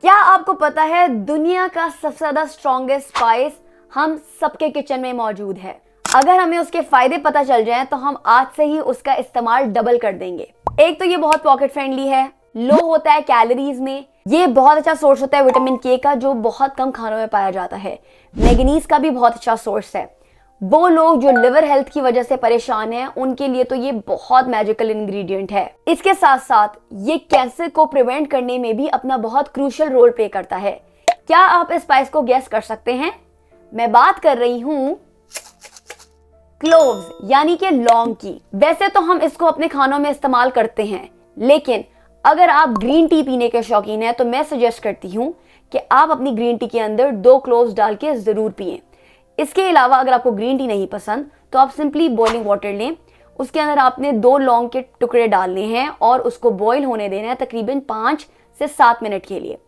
क्या आपको पता है दुनिया का सबसे ज्यादा स्ट्रॉन्गेस्ट स्पाइस हम सबके किचन में मौजूद है। अगर हमें उसके फायदे पता चल जाएं तो हम आज से ही उसका इस्तेमाल डबल कर देंगे। एक तो ये बहुत पॉकेट फ्रेंडली है, लो होता है कैलोरीज में, ये बहुत अच्छा सोर्स होता है विटामिन के का जो बहुत कम खानों में पाया जाता है। मैग्नीज का भी बहुत अच्छा सोर्स है। वो लोग जो लिवर हेल्थ की वजह से परेशान हैं उनके लिए तो ये बहुत मैजिकल इंग्रेडिएंट है। इसके साथ साथ ये कैंसर को प्रिवेंट करने में भी अपना बहुत क्रूशियल रोल प्ले करता है। क्या आप इस स्पाइस को गेस कर सकते हैं? मैं बात कर रही हूं क्लोव्स यानी कि लौंग की। वैसे तो हम इसको अपने खानों में इस्तेमाल करते हैं, लेकिन अगर आप ग्रीन टी पीने के शौकीन हैं तो मैं सजेस्ट करती हूं कि आप अपनी ग्रीन टी के अंदर 2 क्लोव्स डाल के जरूर पिएं। इसके अलावा अगर आपको ग्रीन टी नहीं पसंद तो आप सिंपली बॉइलिंग वाटर लें, उसके अंदर आपने 2 लौंग के टुकड़े डालने हैं और उसको बॉईल होने देना है तकरीबन 5 से 7 मिनट के लिए।